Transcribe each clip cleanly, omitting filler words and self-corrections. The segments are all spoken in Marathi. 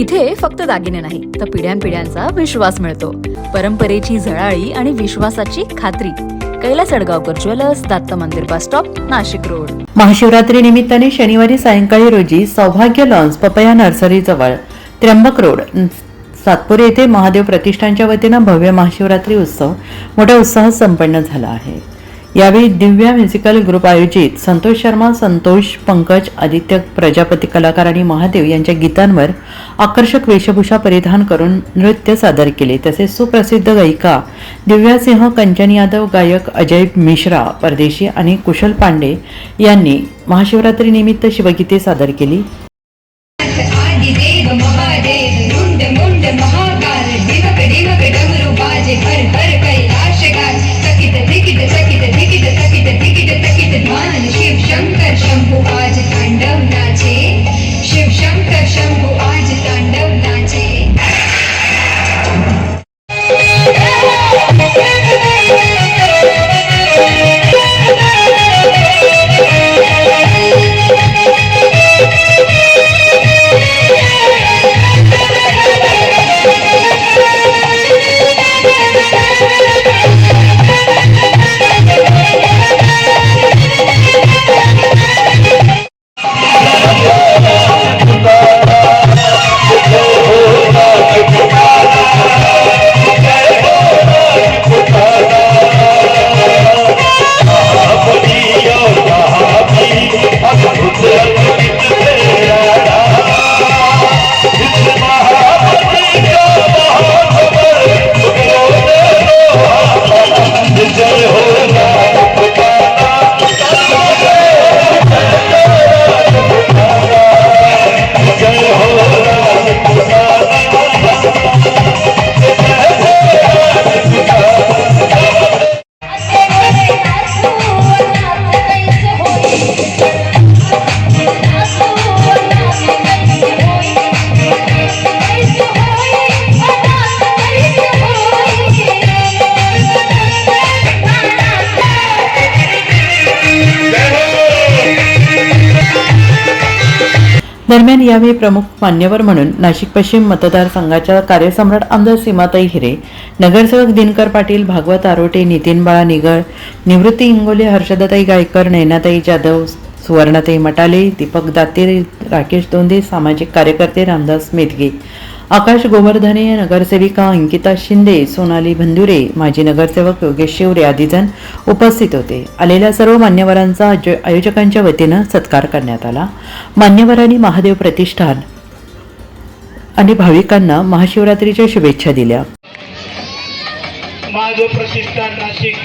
इथे फक्त दागिने नाही तर पिढ्यानपिढ्यांचा विश्वास मिळतो. परंपरेची झळाळी आणि विश्वासाची खात्री. कैलास अडगावकर ज्वेलर्स, दत्त मंदिर bus stop, Nashik road. Mahashivratri निमित्ताने शनिवारी सायंकाळी रोजी सौभाग्य लॉन्स पपया नर्सरी जवळ त्र्यंबक रोड सातपूर येथे महादेव प्रतिष्ठानच्या वतीनं भव्य महाशिवरात्री उत्सव मोठ्या उत्साहात संपन्न झाला आहे. यावेळी दिव्या म्युझिकल ग्रुप आयोजित संतोष शर्मा, संतोष, पंकज, आदित्य प्रजापती कलाकार आणि महादेव यांच्या गीतांवर आकर्षक वेशभूषा परिधान करून नृत्य सादर केले. तसेच सुप्रसिद्ध गायिका दिव्या सिंह, कंचन यादव, गायक अजय मिश्रा परदेशी आणि कुशल पांडे यांनी महाशिवरात्री निमित्त शिवगीते सादर केली. शिव शंकर शंभू आज तांडव नाचे, शिव शंकर शंभू आज तांडव नाचे. दरम्यान यावेळी प्रमुख मान्यवर म्हणून नाशिक पश्चिम मतदारसंघाच्या कार्यसम्राट आमदार सीमाताई हिरे, नगरसेवक दिनकर पाटील, भागवत आरोटे, नितीन बाळा निगळ, निवृत्ती इंगोले, हर्षदाताई गायकर, नैनाताई जाधव, सुवर्णाताई मटाले, दीपक दाते, राकेश दोंदे, सामाजिक कार्यकर्ते रामदास मेदगे, आकाश गोवर्धने, नगरसेविका अंकिता शिंदे, सोनाली भंदुरे, माजी नगरसेवक योगेश शिवरे आदी जण उपस्थित होते. आलेल्या सर्व मान्यवरांचा आयोजकांच्या वतीनं सत्कार करण्यात आला. मान्यवरांनी महादेव प्रतिष्ठान आणि भाविकांना महाशिवरात्रीच्या शुभेच्छा दिल्या. महादेव प्रतिष्ठान नाशिक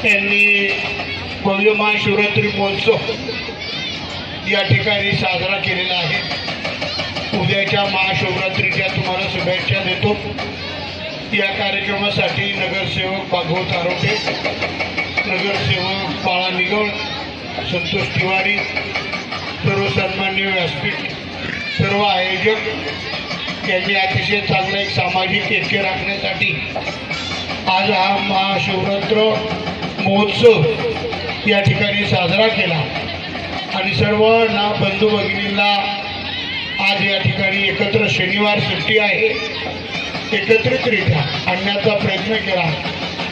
यांनी भव्य महाशिवरात्री महोत्सव या ठिकाणी साजरा केलेला आहे. उद्याच्या महाशिवरात्रीच्या तुम्हाला शुभेच्छा देतो. या कार्यक्रमासाठी नगरसेवक भागवत आरोटे, नगरसेवक बाळा निगळ, संतोष तिवारी, सर्व सन्माननीय व्यासपीठ, सर्व आयोजक यांनी अतिशय चांगला एक सामाजिक ऐक्य राखण्यासाठी आज हा महाशिवरात्र महोत्सव या ठिकाणी साजरा केला आणि सर्व ना बंधू भगिनींना आज या ठिकाणी एकत्र, शनिवार सुट्टी आहे, एकत्रितरित्या आणण्याचा प्रयत्न केला.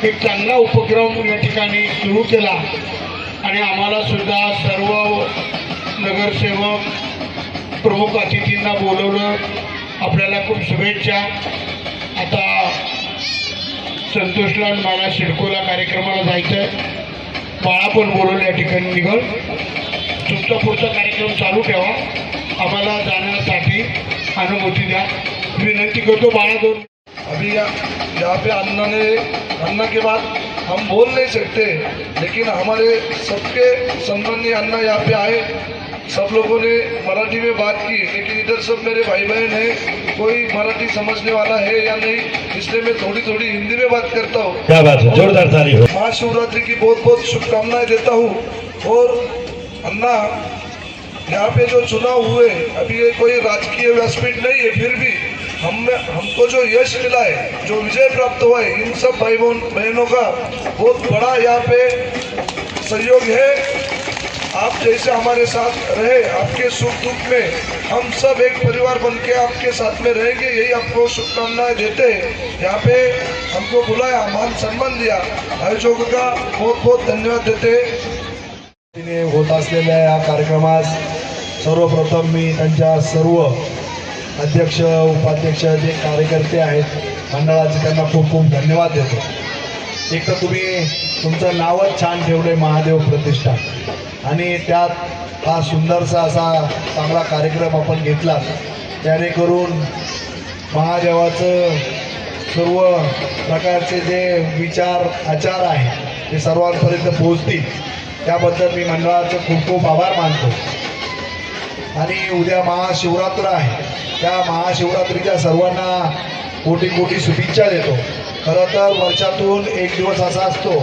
एक चांगला उपक्रम या ठिकाणी सुरू केला आणि आम्हाला सुद्धा सर्व नगरसेवक, प्रमुख अतिथींना बोलवलं. आपल्याला खूप शुभेच्छा. आता संतोषला मला सिडकोला कार्यक्रमाला जायचं आहे. बाळा पण बोलवलं या ठिकाणी निघल. तुमचा पुढचा कार्यक्रम चालू ठेवा, आम्हाला जाण्यासाठी अनुमति द्या विनंती करतो. बाळा दोन अभी यहाँ पे अन्ना के बाद हम बोल नहीं सकते, लेकिन हमारे सबके सम्माननीय अन्ना यहाँ पे आए. सब लोगों ने मराठी में बात की, लेकिन इधर सब मेरे भाई बहन हैं, कोई मराठी समझने वाला है या नहीं, इसलिए मैं थोड़ी थोड़ी हिंदी में बात करता हूँ. क्या बात है, जोरदार ताली हो. महाशिवरात्रि की बहुत बहुत शुभकामनाएं देता हूँ. और अन्ना, यहाँ पे जो चुनाव हुए, अभी ये कोई राजकीय व्यासपीठ नहीं है, फिर भी हमको जो यश मिला है, जो विजय प्राप्त हुआ है, इन सब भाई बहनों का बहुत बड़ा यहाँ पे सहयोग है. आप जैसे हमारे साथ रहे, आपके सुख दुख में हम सब एक परिवार बन के आपके साथ में रहेंगे, यही आपको शुभकामनाएं देते हैं। यहाँ पे हमको बुलाया, मान सम्मान दिया, आयोजकों का बहुत बहुत धन्यवाद देते। होत असलेल्या या कार्यक्रमास सर्वप्रथम मी त्यांच्या सर्व अध्यक्ष उपाध्यक्ष जे कार्यकर्ते आहेत मंडळाचे त्यांना खूप खूप धन्यवाद देतो। एक तर तुम्ही तुमचं नावच छान ठेवलं महादेव प्रतिष्ठान, आणि त्यात हा सुंदरसा असा चांगला कार्यक्रम आपण घेतला, जेणेकरून महादेवाचं सर्व प्रकारचे जे विचार आचार आहे ते सर्वांपर्यंत पोहोचतील, त्याबद्दल मी मंडळाचं खूप खूप आभार मानतो। आणि उद्या महाशिवरात्र आहे, त्या महाशिवरात्रीच्या सर्वांना कोटी कोटी शुभेच्छा देतो। खरं तर वर्षातून एक दिवस असा असतो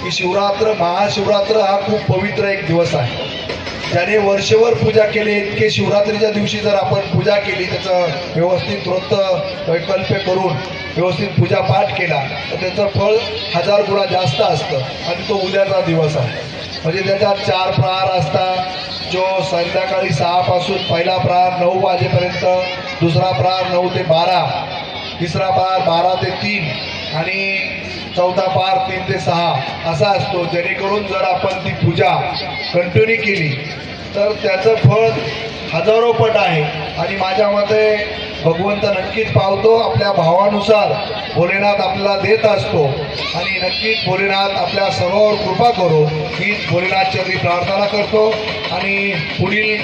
की शिवरात्र, महाशिवरात्र हा खूप पवित्र एक दिवस आहे, ज्याने वर्षभर पूजा केली, इतके शिवरात्रीच्या दिवशी जर आपण पूजा केली, त्याचं व्यवस्थित वृत्त वैकल्प्य करून व्यवस्थित पूजापाठ केला तर त्याचं फळ 1000 गुणा जास्त असतं। आणि तो उद्याचा दिवस आहे, म्हणजे त्याच्यात 4 प्रहार असतात, जो संध्याकाळी 6 पासून पहिला प्रहार 9 वाजेपर्यंत, दुसरा प्रहार 9 ते 12, तिसरा प्रहार 12 ते 3 आणि चौथा प्रहार 3 ते 6 असा असतो। जेणेकरून जर आपण ती पूजा कंटिन्यू केली तर त्याचं फळ हजारो पट आहे। आणि माझ्या मते भगवंत नक्कीच पावतो, आपल्या भावानुसार भोलेनाथ आपल्याला देत असतो, आणि नक्कीच भोलेनाथ आपल्या सर्वांवर कृपा करो हीच भोलेनाथची मी प्रार्थना करतो। आणि पुढील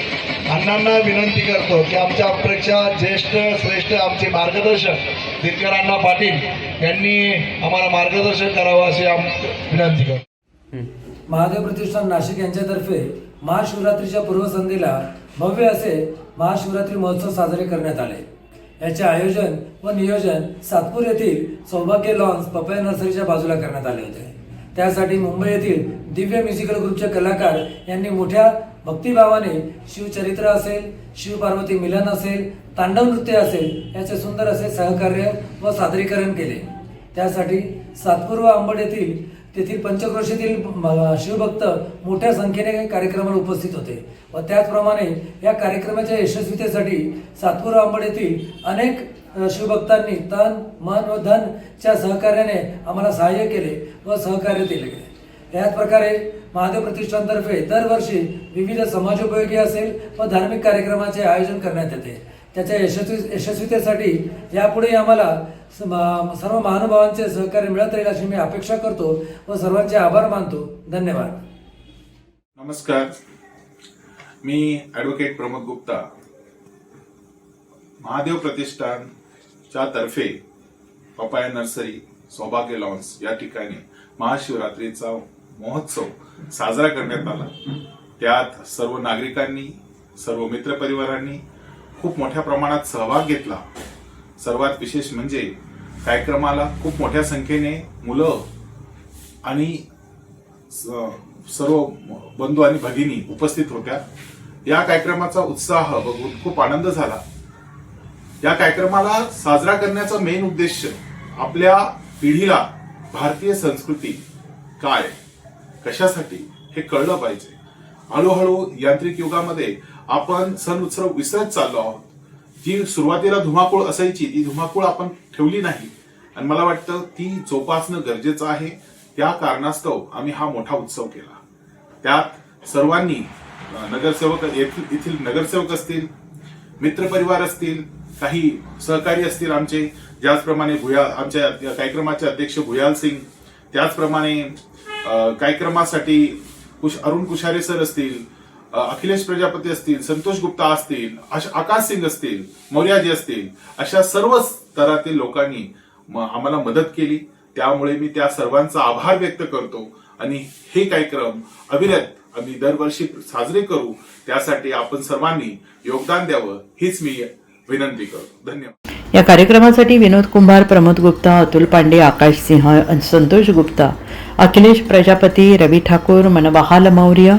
अण्णांना विनंती करतो की आमच्यापेक्षा ज्येष्ठ श्रेष्ठ आमचे मार्गदर्शक दिनकर अण्णा पाटील यांनी आम्हाला मार्गदर्शन करावं असे विनंती करतो। महादेव प्रतिष्ठान नाशिक यांच्यातर्फे महाशिवरात्रीच्या पूर्वसंध्येला भव्य असे महाशिवरात्री महोत्सव साजरे करण्यात आले। याचे आयोजन व नियोजन सातपूर येथील सौभाग्य लॉन्स पपया नर्सरीच्या बाजूला करण्यात आले होते। त्यासाठी मुंबई येथील दिव्य म्युझिकल ग्रुपचे कलाकार यांनी मोठ्या भक्तिभावाने शिवचरित्र असेल, शिवपार्वती मिलन असेल, तांडव नृत्य असेल याचे सुंदर असे सहकार्य व सादरीकरण केले। त्यासाठी सातपूर व अंबड तेथील पंचक्रोशीतील शिवभक्त मोठ्या संख्येने कार्यक्रमाला उपस्थित होते व त्याचप्रमाणे या कार्यक्रमाच्या यशस्वीतेसाठी सातपूर व अंबड येथील अनेक शिवभक्तांनी तन मन व धनच्या सहकार्याने आम्हाला सहाय्य केले व सहकार्य दिले गेले। याच प्रकारे महादेव प्रतिष्ठानतर्फे दरवर्षी विविध समाजोपयोगी असेल व धार्मिक कार्यक्रमाचे आयोजन करण्यात येते। त्याच्या यशस्वीतेसाठी यापुढे आम्हाला सर्व महानुभावांचे सहकार्य मिळत राहील अशी मी अपेक्षा करतो व सर्वांचे आभार मानतो। धन्यवाद। नमस्कार, मी ॲडव्होकेट प्रमोद गुप्ता, महादेव प्रतिष्ठानच्या तर्फे पपाया नर्सरी सौभाग्य लॉन्स या ठिकाणी महाशिवरात्रीचा महोत्सव साजरा करण्यात आला। त्यात सर्व नागरिकांनी, सर्व मित्रपरिवारांनी खूप मोठ्या प्रमाणात सहभाग घेतला। सर्वात विशेष म्हणजे कार्यक्रमाला खूप मोठ्या संख्येने मुलं आणि सर्व बंधू आणि भगिनी उपस्थित होत्या। या कार्यक्रमाचा उत्साह बघून खूप आनंद झाला। या कार्यक्रमाला साजरा करण्याचा मेन उद्देश आपल्या पिढीला भारतीय संस्कृती काय, कशासाठी हे कळलं पाहिजे। हळूहळू यांत्रिक युगामध्ये आपण सण उत्सव विसरत चाललो आहोत। जी सुरुवातीला धुमाकूळ असायची ती धुमाकूळ आपण ठेवली नाही, आणि मला वाटतं ती जोपासणं गरजेचं आहे। त्या कारणास्तव आम्ही हा मोठा उत्सव केला। त्यात सर्वांनी नगरसेवक येथील नगरसेवक असतील, मित्रपरिवार असतील, काही सहकारी असतील आमचे, ज्याचप्रमाणे आमच्या कार्यक्रमाचे अध्यक्ष भुयाल सिंग, त्याचप्रमाणे कार्यक्रमासाठी अरुण कुशारे सर असतील, अखिलेश प्रजापती असतील, संतोष गुप्ता असतील, आकाश सिंग असतील, मौर्याजी असतील, अशा सर्व स्तरातील लोकांनी आम्हाला मदत केली। त्यामुळे मी त्या सर्वांचा आभार व्यक्त करतो आणि हे कार्यक्रम अविरत आम्ही दरवर्षी साजरे करू, त्यासाठी आपण सर्वांनी योगदान द्यावं हीच मी विनंती करतो। धन्यवाद। या कार्यक्रमासाठी विनोद कुंभार, प्रमोद गुप्ता, अतुल पांडे, आकाश सिंह, संतोष गुप्ता, अखिलेश प्रजापती, रवी ठाकूर, मनबहाल मौर्य,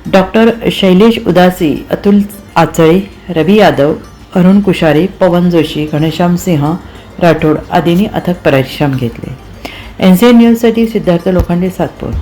डॉक्टर शैलेश उदासी, अतुल आचळे, रवी यादव, अरुण कुशारे, पवन जोशी, घनश्याम सिंह राठोड आदींनी अथक परिश्रम घेतले। NCN न्यूजसाठी सिद्धार्थ लोखंडे, सातपूर।